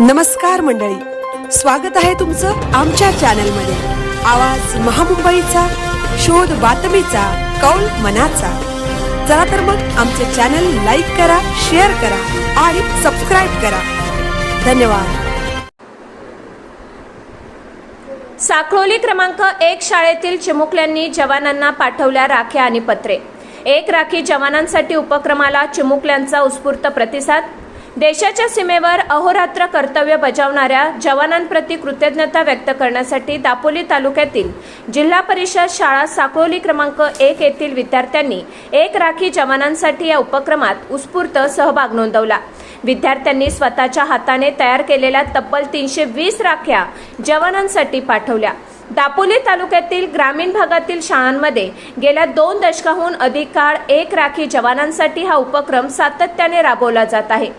नमस्कार मंडळी, स्वागत आहे तुमचं आमच्या चॅनलमध्ये। आवाज महामुंबईचा, शोध बातमीचा, कौल मनाचा। चला तर मग आमचे चॅनल लाईक करा, शेअर करा आणि सबस्क्राइब करा। धन्यवाद। साखरोली क्रमांक 1 शाळेतील चिमुकल्यांनी जवानांना पाठवल्या राख्या आणि पत्रे। एक राखी जवानांसाठी उपक्रमाला चिमुकल्यांचा उत्स्फूर्त प्रतिसाद। देशाच्या सीमेवर अहोरात्र कर्तव्य बजावणाऱ्या जवानांप्रती कृतज्ञता व्यक्त करण्यासाठी दापोली तालुक्यातील जिल्हा परिषद शाळा साखरोली क्रमांक 1 येथील विद्यार्थ्यांनी एक राखी जवानांसाठी या उपक्रमात उत्स्फूर्त सहभाग नोंदवला। विद्यार्थ्यांनी स्वतःच्या हाताने तयार केलेल्या तब्बल 320 राख्या जवानांसाठी पाठवल्या। दापोली तालुक्यातील ग्रामीण भागातील शाळांमध्ये गेल्या 2 दशकाहून अधिक काळ एक राखी जवानांसाठी हा उपक्रम सातत्याने राबवला जात आहे।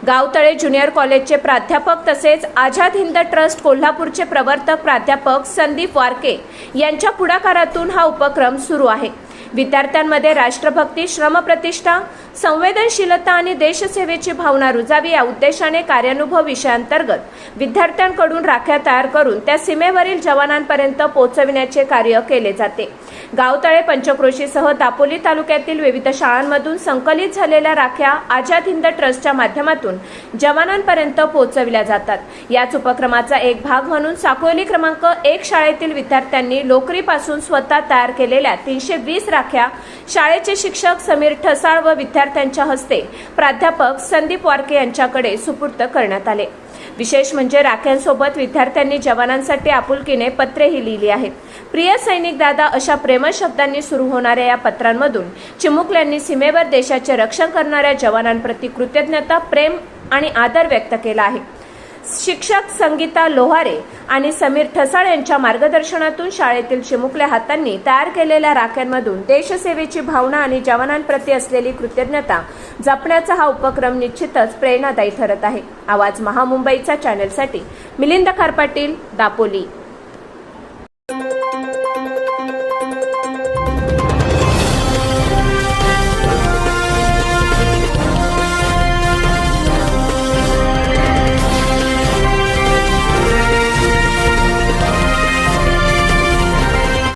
गावतळे ज्युनियर कॉलेजचे प्राध्यापक तसेच आझाद हिंद ट्रस्ट कोल्हापूरचे प्रवर्तक प्राध्यापक संदीप वारके यांच्या पुढाकारातून हा उपक्रम सुरू आहे। विद्यार्थ्यांमध्ये राष्ट्रभक्ती, श्रमप्रतिष्ठा, संवेदनशीलता आणि देशसेवेची भावना रुजावी या उद्देशाने कार्यानुभव विषयांतर्गत विद्यार्थ्यांकडून राख्या तयार करून त्या सीमेवरील जवानांपर्यंत पोहोचविण्याचे कार्य केले जाते। गावतळे, पंचक्रोशीसह दापोली तालुक्यातील विविध शाळांमधून संकलित झालेल्या राख्या आझाद हिंद ट्रस्टच्या माध्यमातून जवानांपर्यंत पोहोचविल्या जातात। याच उपक्रमाचा एक भाग म्हणून साखरोली क्रमांक 1 शाळेतील विद्यार्थ्यांनी लोकरीपासून स्वतः तयार केलेल्या 320 राख्या शाळेचे शिक्षक समीर ठसाळ व विद्यार्थ्यांच्या हस्ते प्राध्यापक संदीप वारके यांच्याकडे सुपूर्द करण्यात आले। विशेष म्हणजे राख्यांसोबत विद्यार्थ्यांनी जवानांसाठी आपुलकीने पत्रेही लिहिली आहेत। प्रिय सैनिक दादा अशा प्रेमळ शब्दांनी सुरू होणाऱ्या या पत्रांमधून चिमुकल्यांनी सीमेवर देशाचे रक्षण करणाऱ्या जवानांप्रती कृतज्ञता, प्रेम आणि आदर व्यक्त केला आहे। शिक्षक संगीता लोहारे आणि समीर ठसाळ यांच्या मार्गदर्शनातून शाळेतील चिमुकल्या हातांनी तयार केलेल्या राख्यांमधून देशसेवेची भावना आणि जवानांप्रती असलेली कृतज्ञता जपण्याचा हा उपक्रम निश्चितच प्रेरणादायी ठरत आहे। आवाज महामुंबईचा चॅनलसाठी मिलिंद खारपाटील, दापोली।